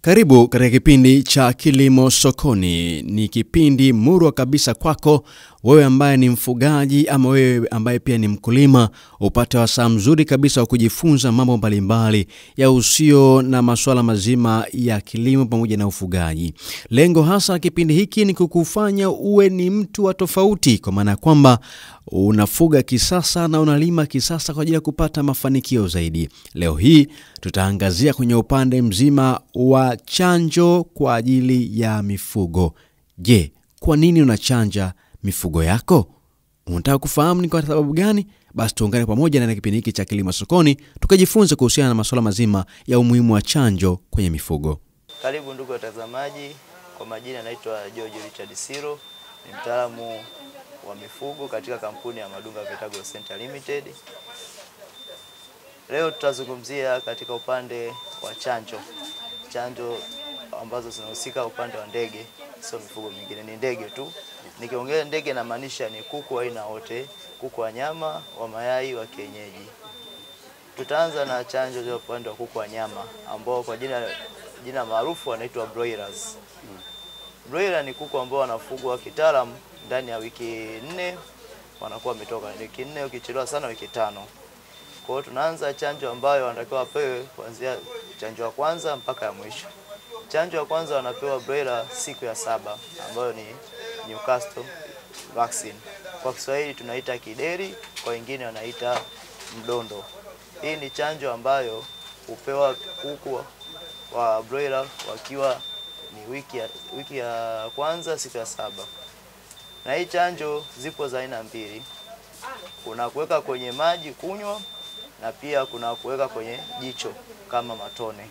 Karibu katika kipindi cha Kilimo Sokoni. Ni kipindi murwa kabisa kwako wewe ambaye ni mfugaji ama wewe ambaye pia ni mkulima, upate wasaa mzuri kabisa wa kujifunza mambo mbalimbali ya usio na masuala mazima ya kilimo pamoja na ufugaji. Lengo hasa kipindi hiki ni kukufanya uwe ni mtu wa tofauti, kwa maana kwamba unafuga kisasa na unalima kisasa kwa ajili ya kupata mafanikio zaidi. Leo hii tutaangazia kwenye upande mzima wa chanjo kwa ajili ya mifugo. Je, kwa nini unachanja mifugo yako? Unataka kufahamu ni kwa sababu gani? Basi tuungane pamoja na kipindi hiki cha Kilimo Sokoni tukajifunza kuhusiana na masuala mazima ya umuhimu wa chanjo kwenye mifugo. Karibu ndugu watazamaji, kwa majina naitwa George Richard Siro, ni mtaalamu wa mifugo katika kampuni ya Madunga Vet Agro Center Limited. Leo tutazungumzia katika upande wa chanjo ambazo zinahusika upande wa ndege, sio mifugo mingine, ni ndege tu. Nikiongea ndege na maanisha ni kuku aina wote, kuku wa nyama, wa mayai, wa kienyeji. Tutaanza na chanjo za upande wa kuku wa nyama ambao kwa jina maarufu wanaitwa broilers. Broiler ni kuku ambao wanafugwa kitaalamu ndani ya wiki 4 wanakuwa wametoka. Wiki 4 ukichelewa sana wiki 5. Kwa hiyo tunaanza chanjo ambayo wanatakiwa wapewe kuanzia chanjo ya kwanza mpaka ya mwisho. Chanjo ya kwanza wanapewa broiler siku ya 7 ambayo ni Newcastle vaccine. Kwa Kiswahili tunaita kideri, kwa wengine wanaita mdondo. Hii ni chanjo ambayo hupewa kuku wa broiler wakiwa ni wiki ya kwanza siku ya 7. Na hii chanjo zipo za aina mbili. Kuna kuweka kwenye maji kunywa na pia kuna kuweka kwenye jicho kama matone.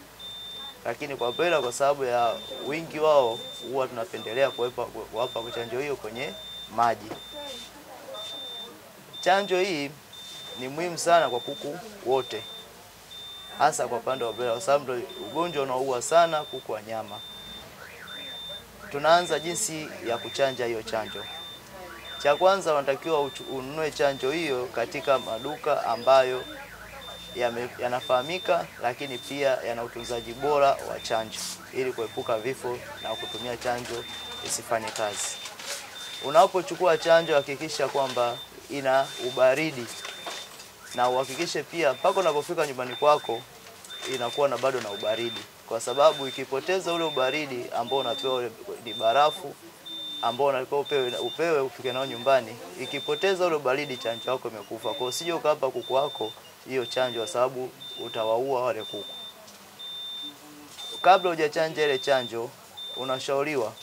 Lakini kwa broiler kwa sababu ya wingi wao huwa tunapendelea kuwapa chanjo hiyo kwenye maji. Chanjo hii ni muhimu sana kwa kuku wote, hasa kwa upande wa broiler kwa sababu ndio ugonjwa unaoua sana kuku wa nyama. Tunaanza jinsi ya kuchanja hiyo chanjo. Cha kwanza unatakiwa ununue chanjo hiyo katika maduka ambayo yanafahamika, lakini pia yana utunzaji bora wa chanjo ili kuepuka vifo na kutumia chanjo isifanye kazi. Unapochukua chanjo hakikisha kwamba ina ubaridi, na uhakikishe pia mpaka unapofika nyumbani kwako inakuwa na bado na ubaridi, kwa sababu ikipoteza ule ubaridi ambao unapewa ni barafu ambao unapewa upewe ufike nao nyumbani, ikipoteza ule ubaridi chanjo yako imekufa. Kwa hiyo usije ukapa kuku wako hiyo chanjo kwa sababu utawaua wale kuku. Kabla hujachanja ile chanjo, unashauriwa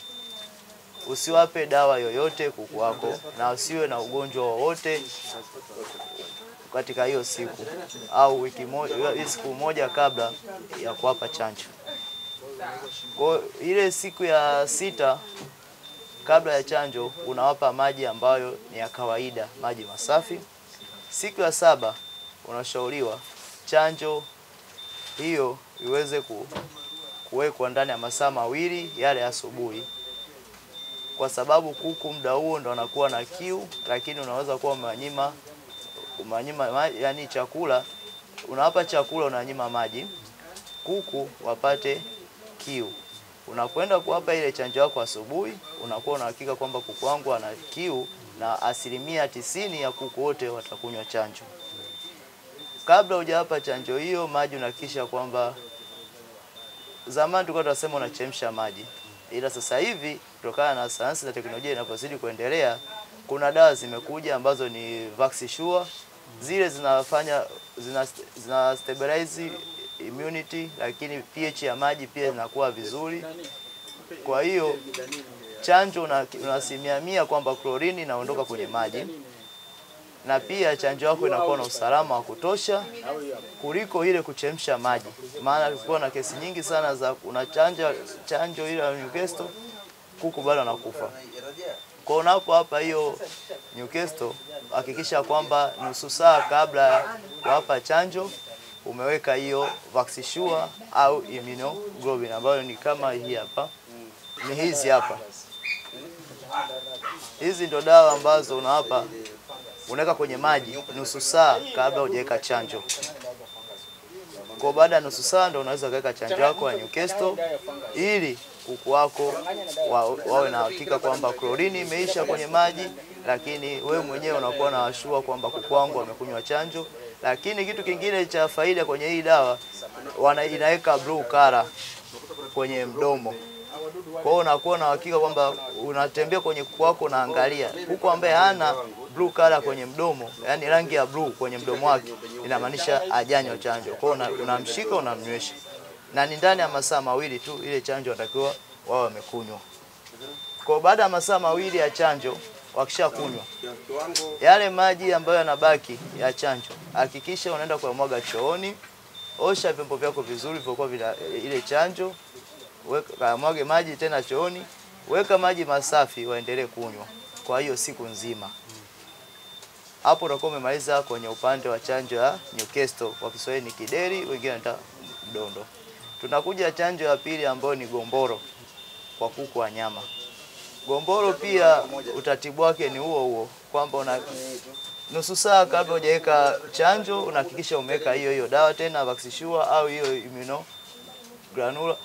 usiwape dawa yoyote kuku wako na usiwe na ugonjwa wowote katika hiyo siku au siku moja kabla ya kuwapa chanjo. Kwa ile siku ya 6 kabla ya chanjo unawapa maji ambayo ni ya kawaida, maji masafi. Siku ya 7 unashauriwa chanjo hiyo iweze kuwekwa ndani ya masaa 2 yale asubuhi, kwa sababu kuku muda huo ndo wanakuwa na kiu, lakini unaweza kuwa umanyima yani chakula, unawapa chakula unanyima maji kuku wapate kiu. Unapoenda kuwapa ile chanjo yako asubuhi, unakuwa na hakika kwamba kuku wangu ana kiu na 90% ya kuku wote watakunywa chanjo. Kabla hujawapa chanjo hiyo maji unahakikisha kwamba, zamani tulikuwa tunasema unachemsha maji, ila sasa hivi kutokana na sayansi na teknolojia inapozidi kuendelea, kuna dawa zimekuja ambazo ni VaxiSure. Zile zina stabilize immunity, lakini pH ya maji pia inakuwa vizuri. Kwa hiyo chanjo una 100% kwamba klorini inaondoka kwenye maji, na pia chanjo yako inakuwa na usalama wa kutosha kuliko ile kuchemsha maji. Maana kulikuwa na kesi nyingi sana za unachanja chanjo ile ya Newcastle kuku bado anakufa. Kwa unapo hapa hiyo Newcastle, hakikisha kwamba nusu saa kabla ya kuwapa chanjo umeweka hiyo VaxiSure au immunoglobulin ambayo ni kama hii hapa. Ni hizi hapa. Hizi ndo dawa ambazo unawapa, unaweka kwenye maji nusu saa kabla hujaweka chanjo. Kwa baada ya nusu saa ndio unaweza kuweka chanjo yako ya Newcastle ili kuku wako wawe na hakika kwamba klorini imeisha kwenye maji, lakini wewe mwenyewe unakuwa na ashua kwamba kuku wangu wamekunywa chanjo. Lakini kitu kingine cha faida kwenye hii dawa, inaweka blue color kwenye mdomo. Kwa hiyo unakuwa na hakika kwamba unatembea kwenye kuku wako unaangalia. Kuku ambaye hana blue color kwenye mdomo, yani rangi ya blue kwenye mdomo wake, inamaanisha hajanywa chanjo. Kwa hiyo unamshika unamnywesha. Na ni ndani ya masaa mawili tu ile chanjo watakiwa wao wamekunywa. Kwa baada ya masaa mawili ya chanjo wakisha kunywa, yale maji ambayo yanabaki ya chanjo hakikisha unaenda kuyamwaga chooni. Osha vyombo vyako vizuri vilivyokuwa ile chanjo, weka mwage maji tena chooni, weka maji masafi waendelee kunywa kwa hiyo siku nzima. Hapo utakuwa umemaliza kwenye upande wa chanjo ya Newcastle, kwa Kiswahili ni kideri, wengine wanaita mdondo. Tunakuja chanjo ya pili ambayo ni gomboro kwa kuku wa nyama. Gomboro pia utaratibu wake ni huo kwamba nusu saa kabla hujaweka chanjo unahakikisha umeweka hiyo dawa tena Vaxxure au hiyo immunogranula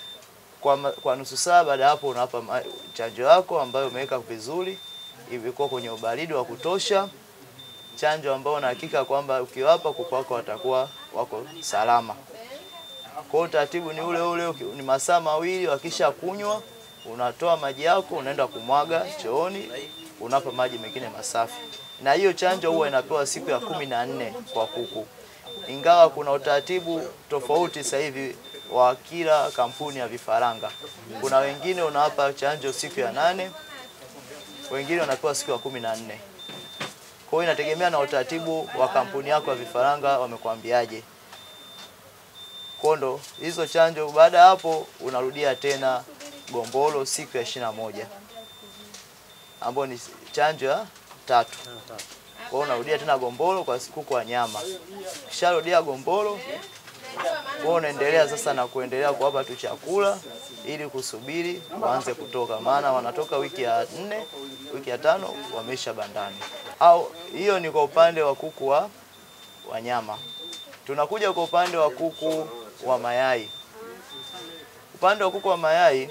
kwa nusu saa. Baada hapo unapa chanjo yako ambayo umeweka vizuri, ilikuwa kwenye ubaridi wa kutosha, chanjo ambayo unahakika kwamba ukiwapa kuku wako watakuwa wako salama. Kwa utaratibu ni ule ni masaa mawili. Wakisha kunywa unatoa maji yako unaenda kumwaga chooni, unapa maji mengine masafi. Na hiyo chanjo huwa inapewa siku ya 14 kwa kuku. Ingawa kuna utaratibu tofauti sasa hivi wa kila kampuni ya vifaranga. Kuna wengine unawapa chanjo siku ya 8, wengine wanapewa siku ya 14. Kwa hiyo inategemea na utaratibu wa kampuni yako ya vifaranga wamekwambiaje. Kondo hizo chanjo. Baada hapo unarudia tena gomboro siku ya 21, ambayo ni chanjo ya 3. Kwa hiyo unarudia tena gomboro kwa kuku kwa nyama. Kisha rudia gomboro, kwa unaendelea sasa na kuendelea kuwapa tu chakula ili kusubiri waanze kutoka, maana wanatoka wiki ya 4, wiki ya 5 wamesha bandani. Au hiyo ni kwa upande wa kuku wa nyama. Tunakuja kwa upande wa kuku wa mayai. Upande wa kuku wa mayai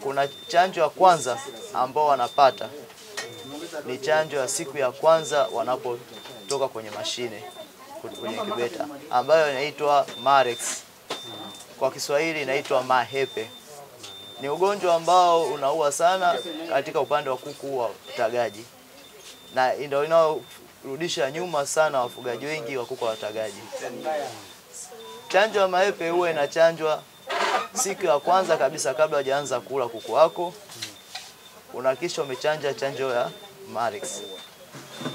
kuna chanjo ya kwanza ambao wanapata ni chanjo ya siku ya kwanza wanapotoka kwenye mashine kwenye incubator, ambayo inaitwa Marex. Kwa Kiswahili inaitwa mahepe. Ni ugonjwa ambao unaua sana katika upande wa kuku wa utagaji, na ndio inaorudisha nyuma sana wafugaji wengi wa kuku wa utagaji. Chanjo ya mahepe huwa inachanjwa siku ya kwanza kabisa kabla hujaanza kula kuku wako. Unahakisha umechanja chanjo ya Marex.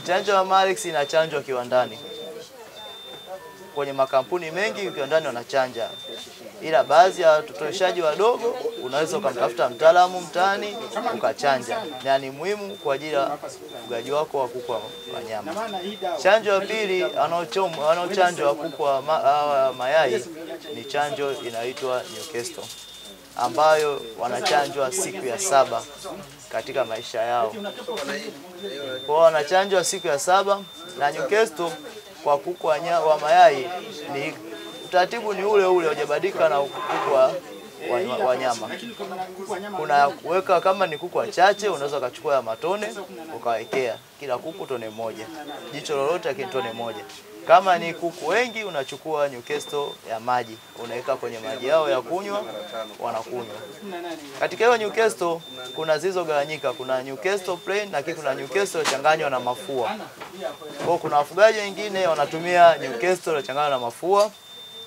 Chanjo ya Marex inachanjwa kiwandani. Kwenye makampuni mengi kiwandani wanachanja, ila baadhi ya watotoshaji wadogo unaweza ukamtafuta mtaalamu mtaani ukachanja, na ni muhimu kwa ajili ya ufugaji wako wa kuku wa nyama. Chanjo ya pili anaochanjwa kuku wa mayai ni chanjo inaitwa Newcastle, ambayo wanachanjwa siku ya 7 katika maisha yao. Kwa wanachanjwa siku ya 7, na Newcastle kwa kuku wa mayai ni utaratibu ni ule hujabadilika na kuku wa nyama. Kuna kuweka, kama ni kuku wachache unaweza kuchukua ya matone ukawekea kila kuku tone moja, jicho lolote lakini tone moja. Kama ni kuku wengi unachukua Newcastle ya maji, unaweka kwenye maji yao ya kunywa, wanakunywa. Katika hiyo Newcastle kuna zilizogawanyika, kuna Newcastle plain na kuna Newcastle changanywa na mafua. Kwa kuna wafugaji wengine wanatumia Newcastle changanywa na mafua,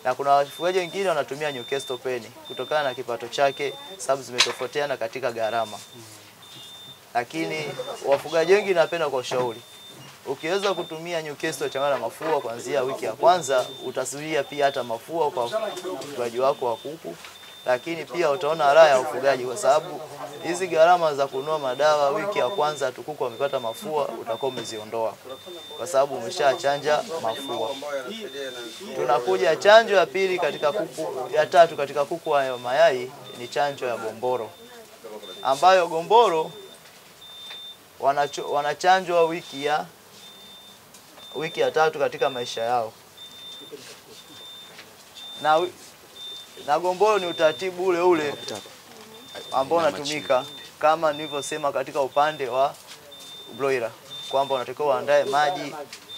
na kuna wafugaji wengine wanatumia Newcastle plain kutokana na kipato chake, sababu zimetofautiana katika gharama. Lakini wafugaji wengi napenda kwa ushauri, ukiweza kutumia Newcastle changanya na mafua kuanzia wiki ya kwanza, utazuia pia hata mafua kwa ufugaji wako wa kuku. Lakini pia utaona raha ya ufugaji, kwa sababu hizi gharama za kununua madawa wiki ya kwanza tu kuku wamepata mafua utakuwa umeziondoa, kwa sababu umeshachanja mafua. Tunakuja chanjo ya pili katika kuku, ya tatu katika kuku wa mayai ni chanjo ya gomboro, ambayo gomboro wanachanjwa wiki ya 3 katika maisha yao. na gomboro ni utaratibu ule ule ambao unatumika kama nilivyosema katika upande wa broiler, kwamba unatakiwa uandae maji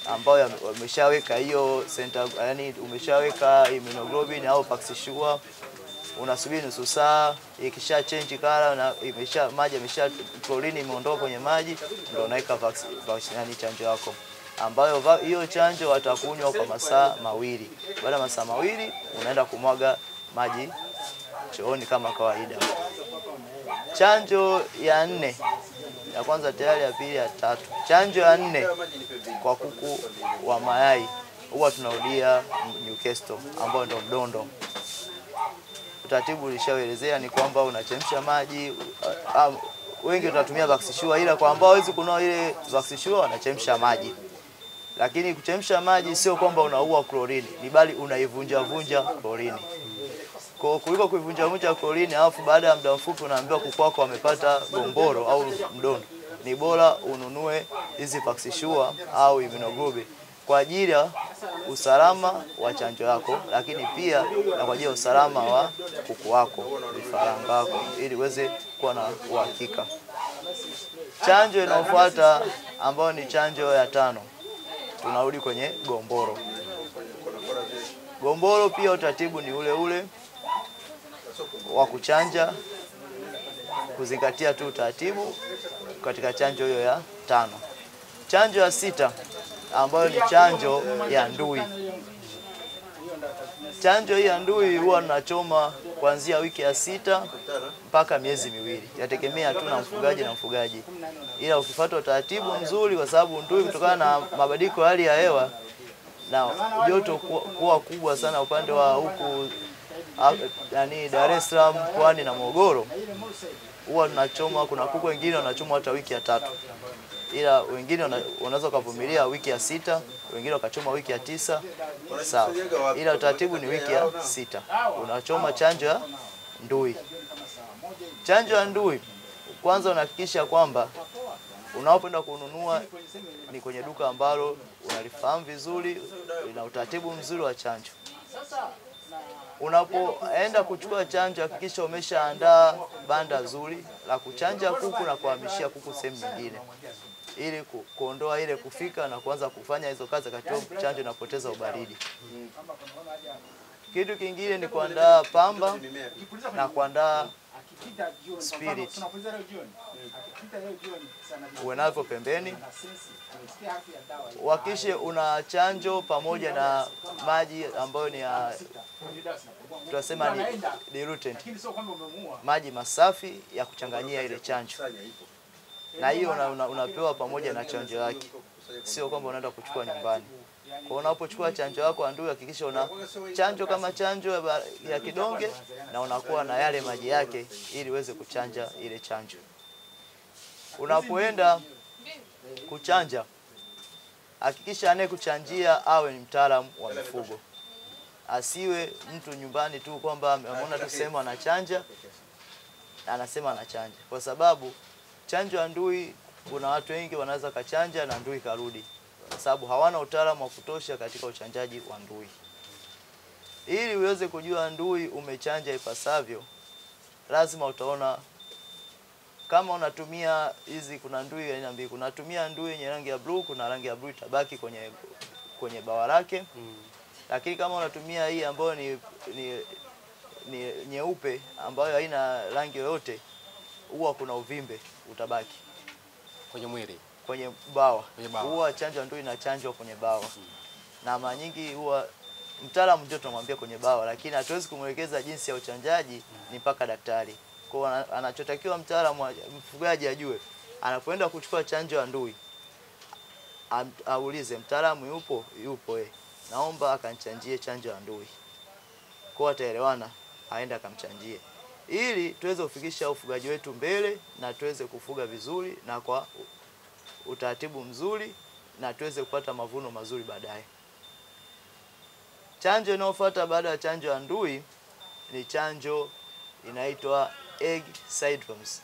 ambayo umeshaweka hiyo center, yani umeshaweka immunoglobulin au Paxisure, unasubiri nusu saa, ikisha change color na maji yamesha chlorine imeondoka kwenye maji, ndio unaweka vaccine chanjo yako, ambayo hiyo chanjo watakunywa kwa masaa mawili. Baada ya masaa mawili unaenda kumwaga maji chooni kama kawaida. Chanjo ya 4, ya kwanza tayari, ya pili, ya tatu. Chanjo ya 4 kwa kuku wa mayai huwa tunarudia Newcastle, ambao ndio mdondo. Utaratibu ulishaelezea ni kwamba unachemsha maji, wengi tunatumia Paxisure, ila kwa ambao hawezi kunao ile Paxisure wanachemsha maji. Lakini kuchemsha maji sio kwamba unaua klorini, ni bali unaivunja klorini. Kwa kuliko kuivunja klorini alafu baada ya muda mfupi unaambiwa kuku wako wamepata gomboro au mdondo, ni bora ununue hizi Paxisure au immunoglobulin kwa ajili ya usalama wa chanjo yako, lakini pia na kwa ajili ya usalama wa kuku wako, vifaranga wako, ili uweze kuwa na uhakika. Chanjo inayofuata ambayo ni chanjo ya 5, tunarudi kwenye gomboro. Gomboro pia utaratibu ni ule ule wa kuchanja, kuzingatia tu utaratibu katika chanjo hiyo ya 5. Chanjo ya 6 ambayo ni chanjo ya ndui. Chanjo hii ya ndui huwa tunachoma kuanzia wiki ya 6 mpaka miezi 2. Yategemea tu na mfugaji. Ila ukifuata utaratibu mzuri, kwa sababu ndui kutokana na mabadiliko ya hali ya hewa na joto kuwa kubwa sana upande wa huku yani Dar es Salaam, Pwani na Morogoro, huwa tunachoma. Kuna kuku wengine wanachoma hata wiki ya 3. Ila wengine wanaweza kuvumilia wiki ya 6, wengine wakachoma wiki ya 9. Sawa. Ila utaratibu ni wiki ya 6. Unachoma chanjo ya ndui. Chanjo ya ndui kwanza unahakikisha kwamba unapoenda kununua ni kwenye duka ambalo unalifahamu vizuri, lina utaratibu mzuri wa chanjo. Unapoenda kuchukua chanjo hakikisha umeshaandaa banda zuri la kuchanja kuku na kuhamishia kuku sehemu nyingine, ili kuondoa ile kufika na kuanza kufanya hizo kazi wakati chanjo inapoteza ubaridi. Kitu kingine ni kuandaa pamba na kuandaa spirit. Uwe navyo pembeni. Hakikisha una chanjo pamoja na maji ambayo ni tunasema ni diluent, maji masafi ya kuchanganyia ile chanjo. Na hiyo unapewa pamoja na chanjo yake, sio kwamba unaenda kuchukua nyumbani. Kwa unapochukua chanjo yako ndui, hakikisha una chanjo kama chanjo ya kidonge na unakuwa na yale maji yake, ili uweze kuchanja ile chanjo. Unapoenda kuchanja hakikisha anayekuchanjia awe ni mtaalamu wa mifugo, asiwe mtu nyumbani tu kwamba ameona tu sema anachanja anasema anachanja, kwa sababu chanjo ya ndui kuna watu wengi wanaweza kachanja na ndui karudi, kwa sababu hawana utaalamu wa kutosha katika uchanjaji wa ndui. Ili uweze kujua ndui umechanja ipasavyo, lazima utaona kama unatumia hizi, kuna ndui aina mbili, kunatumia ndui yenye rangi ya blue, kuna rangi ya blue itabaki kwenye bawa lake. Lakini kama unatumia hii ambayo ni nyeupe ambayo haina rangi yoyote, huwa kuna uvimbe utabaki kwenye mwili, kwenye bawa. Huwa chanjo ya ndui inachanjwa kwenye bawa. Na mara nyingi huwa mtaalamu ndio tunamwambia kwenye bawa, lakini hatuwezi kumwelekeza jinsi ya uchanjaji, ni mpaka daktari. Kwa anachotakiwa mtaalamu mfugaji ajue, anapoenda kuchukua chanjo ya ndui aulize mtaalamu yupo naomba akanichanjie chanjo ya ndui. Kwa ataelewana, aenda akamchanjie, ili tuweze kufikisha ufugaji wetu mbele na tuweze kufuga vizuri na kwa utaratibu mzuri na tuweze kupata mavuno mazuri baadaye. Chanjo inayofuata baada ya chanjo ya ndui ni chanjo inaitwa egg syndromes.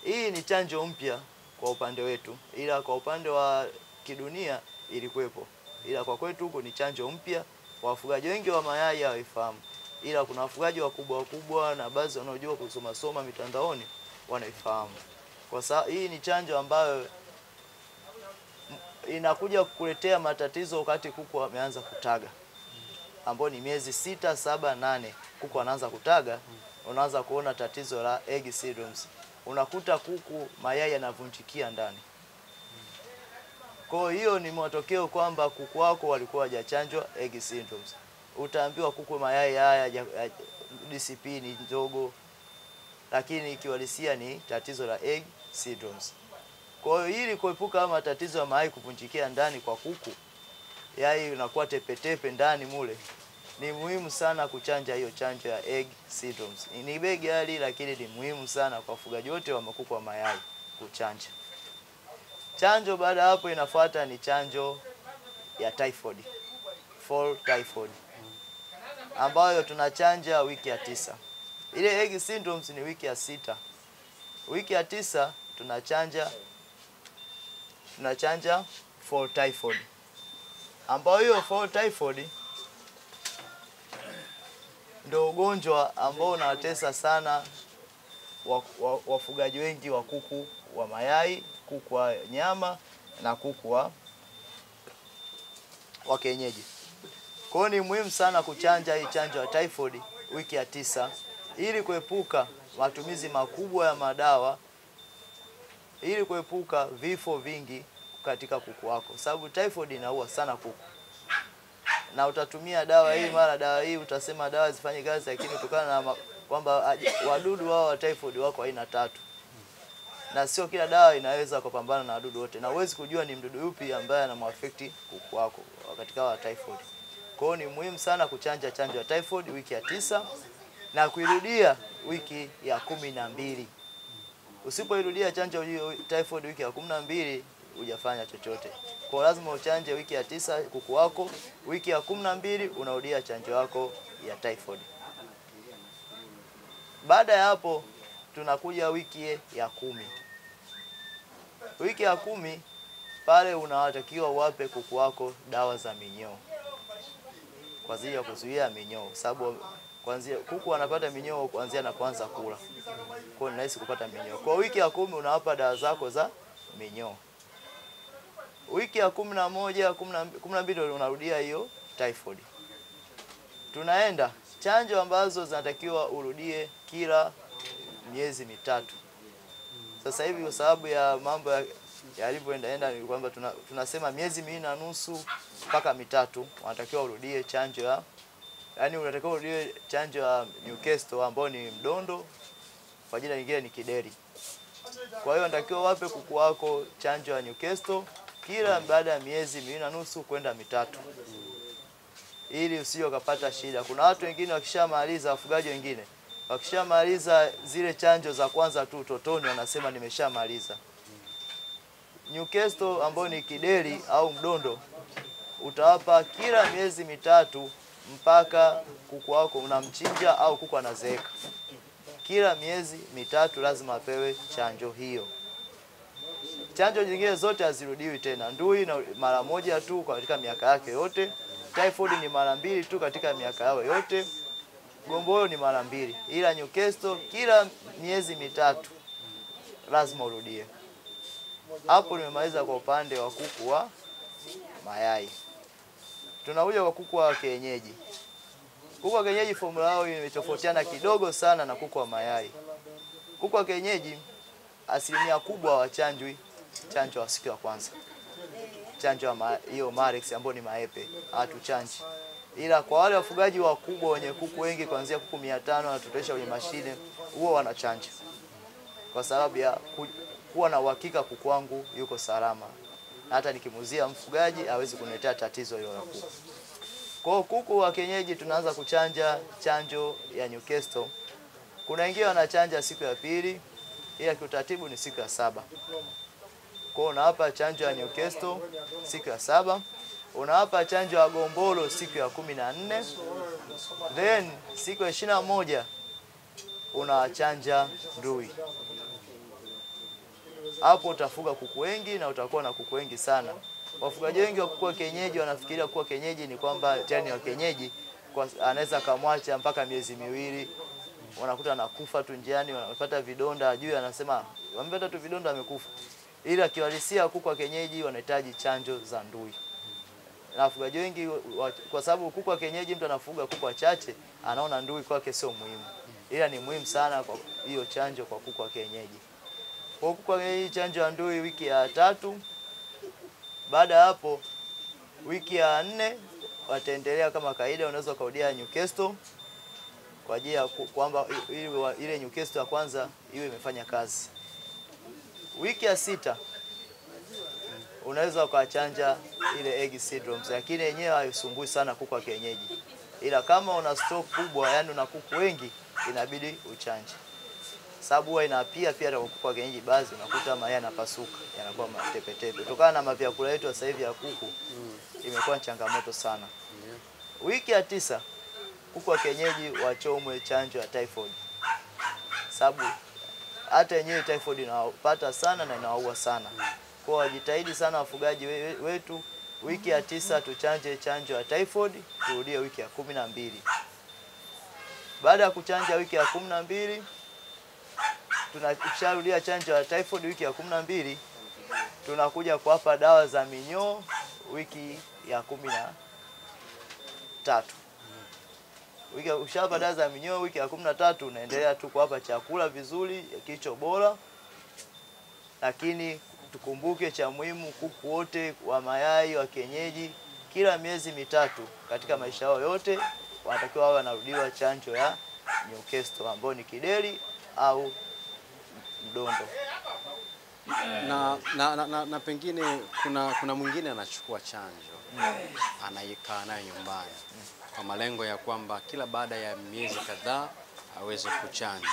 Hii ni chanjo mpya kwa upande wetu, ila kwa upande wa kidunia ilikuwepo, ila kwa kwetu huko ni chanjo mpya Wafugaji wengi wa mayai hawaifahamu, ila kuna wafugaji wakubwa na baadhi wanaojua kusoma mitandaoni wanaifahamu. Kwa sababu hii ni chanjo ambayo inakuja kukuletea matatizo wakati kuku wameanza kutaga, ambao ni miezi 6, 7, 8 kuku anaanza kutaga. Unaanza kuona tatizo la egg syndromes. Unakuta kuku mayai yanavunjikia ndani. Kwa hiyo ni matokeo kwamba kuku wako walikuwa hajachanjwa egg syndromes. Utaambiwa kuku mayai haya DCP ni ndogo, lakini ikiwalisia ni tatizo la egg syndromes. Kwa hiyo ili kuepuka matatizo ya mayai kuvunjikia ndani kwa kuku, yai inakuwa tepetepe ndani mule, ni muhimu sana kuchanja hiyo chanjo ya egg syndromes. Ni bei ghali, lakini ni muhimu sana kwa wafugaji wote wa kuku wa mayai kuchanja. Chanjo baada hapo inafuata ni chanjo ya typhoid, fall typhoid, ambayo tunachanja wiki ya 9. Ile egg syndromes ni wiki ya 6. Wiki ya 9 tunachanja fall typhoid, ambayo hiyo fall typhoid ndio ugonjwa ambao unawatesa sana wafugaji wengi wa kuku wa mayai, kuku wa nyama na kuku wa kienyeji. Kwa hiyo ni muhimu sana kuchanja hii chanjo ya typhoid wiki ya 9 ili kuepuka matumizi makubwa ya madawa, ili kuepuka vifo vingi katika kuku wako, sababu typhoid inaua sana kuku. Na utatumia dawa hii mara dawa hii, utasema dawa zifanye kazi, lakini kutokana na kwamba wadudu wao wa typhoid wako aina 3, na sio kila dawa inaweza kupambana na wadudu wote, na huwezi kujua ni mdudu yupi ambaye anamwaffect kuku wako katika wa typhoid. Kwa hiyo ni muhimu sana kuchanja chanjo ya typhoid wiki ya 9 na kuirudia wiki ya 12. Usipoirudia chanjo hiyo typhoid wiki ya 12 hujafanya chochote. Kwa lazima uchanje wiki ya 9 kuku wako, wiki ya 12 unarudia chanjo yako ya typhoid. Baada ya hapo tunakuja wiki ya 10. Wiki ya 10 pale unawatakiwa uwape kuku wako dawa za minyoo kwa ajili ya kuzuia minyoo, sababu kuanzia kuku anapata minyoo kuanzia anapoanza kula. Kwa hiyo ni rahisi kupata minyoo. Kwa wiki ya 10 unawapa dawa zako za minyoo. Wiki ya 11, 12 unarudia hiyo typhoid. Tunaenda chanjo ambazo zinatakiwa urudie kila miezi 3. Sasa hivi kwa sababu ya mambo yalivyoenda ni kwamba tunasema miezi 2.5 mpaka 3 unatakiwa urudie chanjo ya, yani unatakiwa urudie chanjo ya Newcastle ambayo ni mdondo, kwa jina lingine ni kideri. Kwa hiyo unatakiwa wape kuku wako chanjo ya Newcastle kila baada ya miezi 2.5 kwenda 3, ili usije ukapata shida. Kuna watu wengine wakishamaliza, wafugaji wengine wakishamaliza zile chanjo za kwanza tu utotoni wanasema nimeshamaliza. Newcastle ambayo ni kideri au mdondo utawapa kila miezi 3 mpaka kuku wako unamchinja au kuku anazeeka. Kila miezi 3 lazima apewe chanjo hiyo. Chanjo nyingine zote hazirudiwi tena. Ndui na mara moja tu katika miaka yake yote. Typhoid ni mara 2 tu katika miaka yao yote. Gomboro ni mara 2. Ila Newcastle kila miezi 3 lazima urudie. Hapo nimemaliza kwa upande wa kuku wa mayai. Tunakuja kwa kuku wa kienyeji. Kuku wa kienyeji formula yao imetofautiana kidogo sana na kuku wa mayai. Kuku wa kienyeji asilimia kubwa wachanjwi chanjo ya siku ya kwanza. Chanjo hiyo Marex ambayo ni maepe hatuchanji. Ila kwa wale wafugaji wakubwa wenye kuku wengi kuanzia kuku 500 wanatotesha kwenye mashine, huo wanachanja. Kwa sababu ya kuwa na uhakika kuku wangu yuko salama. Hata nikimuzia mfugaji hawezi kuniletea tatizo hilo la kuku. Kwa kuku wa kienyeji tunaanza kuchanja chanjo ya Newcastle. Kuna wengine wanachanja siku ya 2, ila kiutaratibu ni siku ya 7. Kwa hiyo unawapa chanjo ya Newcastle siku ya 7, unawapa chanjo ya gombolo siku ya 14, then siku ya 21 unawachanja ndui. Hapo utafuga kuku wengi na utakuwa na kuku wengi sana Wafugaji wengi wa kuku wa kienyeji wanafikiria kuwa kienyeji ni kwamba tani wa kienyeji anaweza kamwacha mpaka miezi miwili, wanakuta anakufa tu njiani, wanapata vidonda, ajui anasema wamepata tu vidonda amekufa. Ila kiwalisia kuku wa kienyeji wanahitaji chanjo za ndui. Na wafugaji wengi kwa sababu kuku wa kienyeji mtu anafuga kuku wachache, anaona ndui kwake sio muhimu. Ila ni muhimu sana kwa hiyo chanjo kwa kuku wa kienyeji. Kwa kuku wa kienyeji chanjo ya ndui wiki ya 3. Baada ya hapo wiki ya 4 wataendelea kama kawaida, unaweza kurudia Newcastle kwa ajili ya kwamba ile Newcastle ya kwanza iwe imefanya kazi. Wiki ya 6 unaweza ukachanja ile egg syndrome, lakini yenyewe haisumbui sana kuku wa kienyeji. Ila kama una stock kubwa, yani una kuku wengi, inabidi uchanje. Sababu huwa inapia pia kwa kuku wa kienyeji, baadhi unakuta mayai yanapasuka, yanakuwa matepetepe. Kutokana na mavyakula yetu sasa hivi ya kuku, imekuwa changamoto sana. Wiki ya 9 kuku wa kienyeji wachomwe chanjo ya typhoid. Sababu hata yenyewe typhoid inawapata sana na inawaua sana. Kwa wajitahidi sana wafugaji wetu, wiki ya 9 tuchanje chanjo ya typhoid, turudie wiki ya 12. Baada ya kuchanja wiki ya 12, tunasharudia chanjo ya typhoid wiki ya 12, tunakuja kuwapa dawa za minyoo wiki ya 13. Wiki ushapa dawa za minyoo wiki ya 13, unaendelea tu kuwapa chakula vizuri kilicho bora. Lakini tukumbuke cha muhimu, kuku wote wa mayai wa kienyeji kila miezi 3 katika maisha yao yote wanatakiwa wawe wanarudiwa chanjo ya Newcastle ambayo ni kideri au mdondo. Na pengine kuna mwingine anachukua chanjo anaikaa nayo nyumbani kwa malengo ya kwamba kila baada ya miezi kadhaa aweze kuchanja.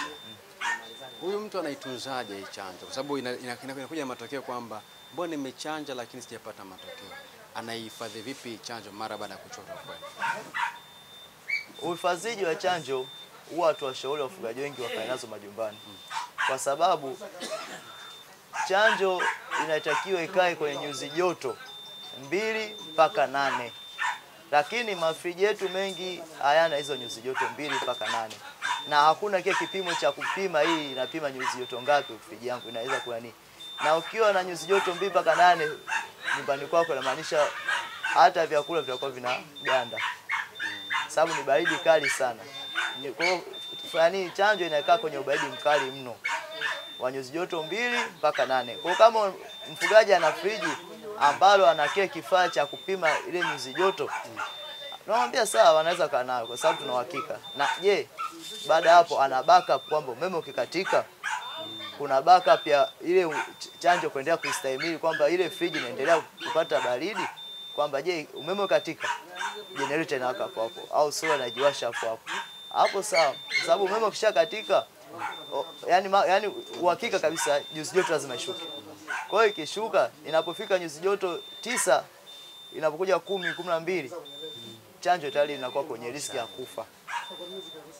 Huyu mtu anaitunzaje hii chanjo? Kwa sababu inakuja matokeo kwamba mbona nimechanja lakini sijapata matokeo. Anaihifadhi vipi chanjo mara baada ya kuchota kweli? Uhifadhiji wa chanjo huwa tuwashauri wafugaji wengi wakae nazo majumbani. Kwa sababu chanjo inatakiwa ikae kwenye nyuzi joto 2 mpaka 8. Lakini mafriji yetu mengi hayana hizo nyuzi joto 2 mpaka 8. Na hakuna kile kipimo cha kupima hii inapima nyuzi joto ngapi friji yangu inaweza kuwa nini. Na ukiwa na nyuzi joto 2 mpaka 8 nyumbani kwako, inamaanisha hata vyakula vitakuwa vinaganda. Sababu ni baridi kali sana. Kwa hiyo fulani chanjo inakaa kwenye ubaridi mkali mno wa nyuzi joto 2 mpaka 8. Kwa kama mfugaji ana friji ambalo ana kile kifaa cha kupima ile nyuzi joto, naomba sawa, wanaweza kaa nayo kwa sababu tuna uhakika. Na je, baada hapo ana backup kwamba umeme ukikatika kuna backup ya ile chanjo kuendelea kustahimili, kwamba ile friji inaendelea kupata baridi, kwamba je umeme ukatika generator inawaka hapo au sola inajiwasha hapo. Hapo sawa, kwa sababu umeme ukishakatika yani uhakika kabisa nyuzi joto lazima ishuke. Kwa hiyo ikishuka, inapofika nyuzi joto 9, inapokuja 10, 12, chanjo tayari inakuwa kwenye riski ya kufa.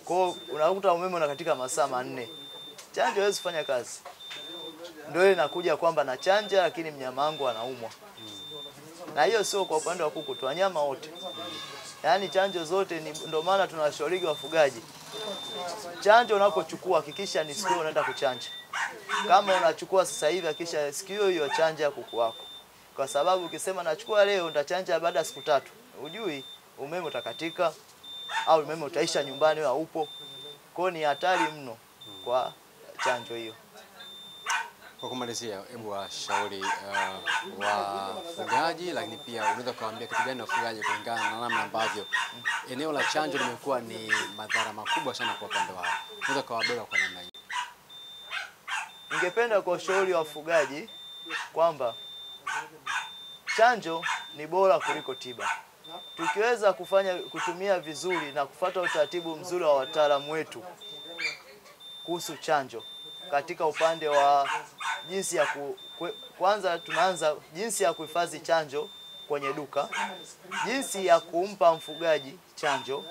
Kwa hiyo unakuta umeme unakatika masaa 4, chanjo haiwezi kufanya kazi. Ndio inakuja kwamba na chanja lakini mnyama wangu anaumwa. Na hiyo sio kwa upande wa kuku tu, wanyama wote. Yaani chanjo zote ndio maana tunawashauri wafugaji. Chanjo unapochukua hakikisha ni siku unaenda kuchanja. Kama unachukua sasa hivi hakikisha siku hiyo chanja kuku wako. Kwa sababu ukisema nachukua leo nitachanja baada ya siku 3, hujui umeme utakatika au umeme utaisha nyumbani au upo. Kwa ni hatari mno kwa chanjo hiyo. Kwa kumalizia, hebu washauri wafugaji, lakini pia unaweza kuambia kitu gani wafugaji kulingana na namna ambavyo eneo la chanjo limekuwa ni madhara makubwa sana kwa upande wao. Unaweza kuwabeba kwa namna hiyo. Ningependa kuwashauri wafugaji kwamba chanjo ni bora kuliko tiba. Tukiweza kutumia vizuri na kufuata utaratibu mzuri wa wataalamu wetu kuhusu chanjo katika upande wa jinsi ya kwanza tunaanza jinsi ya kuhifadhi chanjo kwenye duka, jinsi ya kumpa mfugaji chanjo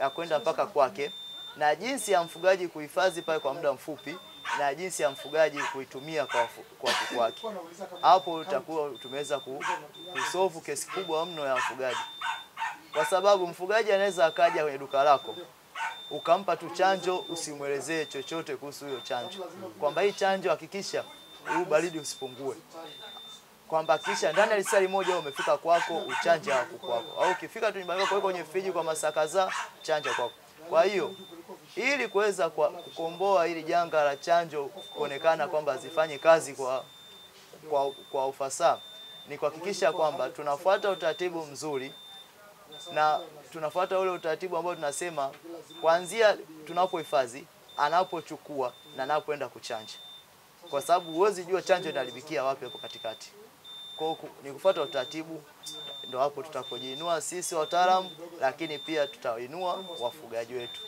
ya kwenda mpaka kwake, na jinsi ya mfugaji kuhifadhi pale kwa muda mfupi, na jinsi ya mfugaji kuitumia kwa kuku wake. Hapo utakuwa tumeweza kusolve kesi kubwa mno ya mfugaji. Kwa sababu mfugaji anaweza akaja kwenye duka lako ukampa tu chanjo, usimwelezee chochote kuhusu hiyo chanjo. Kwamba hii chanjo hakikisha huu baridi usipungue. Kwamba kisha ndani ya lisali moja umefika kwako uchanja kuku wako. Au ukifika tu nyumbani kwako kwenye friji kwa masaa kadhaa chanja kwako. Kwa hiyo ili kuweza kukomboa hili janga la chanjo kuonekana kwamba zifanye kazi kwa ufasaha, ni kuhakikisha kwamba tunafuata utaratibu mzuri na tunafuata ule utaratibu ambao tunasema kuanzia tunapohifadhi, anapochukua na anapoenda kuchanja. Kwa sababu huwezi jua chanjo inaharibikia wapi hapo katikati. Kwa hiyo ni kufuata utaratibu, ndio hapo tutakojiinua sisi wataalamu, lakini pia tutainua wafugaji wetu.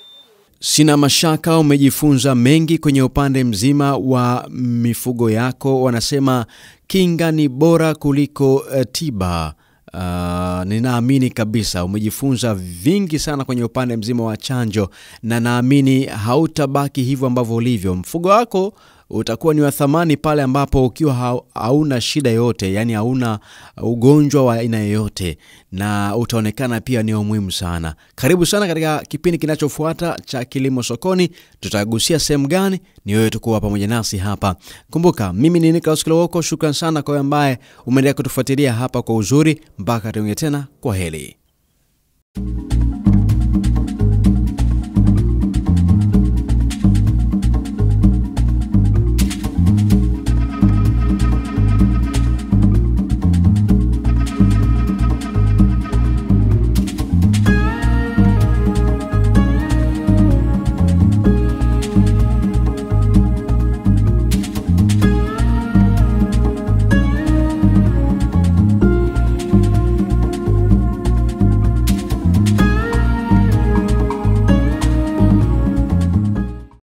Sina mashaka umejifunza mengi kwenye upande mzima wa mifugo yako. Wanasema kinga ni bora kuliko tiba. Ninaamini kabisa umejifunza vingi sana kwenye upande mzima wa chanjo, na naamini hautabaki hivyo ambavyo ulivyo. Mfugo wako utakuwa ni wa thamani pale ambapo ukiwa hauna shida yote, yani hauna ugonjwa wa aina yoyote, na utaonekana pia ni muhimu sana. Karibu sana katika kipindi kinachofuata cha Kilimo Sokoni. Tutagusia sehemu gani? Ni wewe tukuwa pamoja nasi hapa. Kumbuka mimi ni Nicholas Kilowoko. Shukrani sana kwa ambaye umeendelea kutufuatilia hapa kwa uzuri. Mpaka tuongee tena, kwa heri.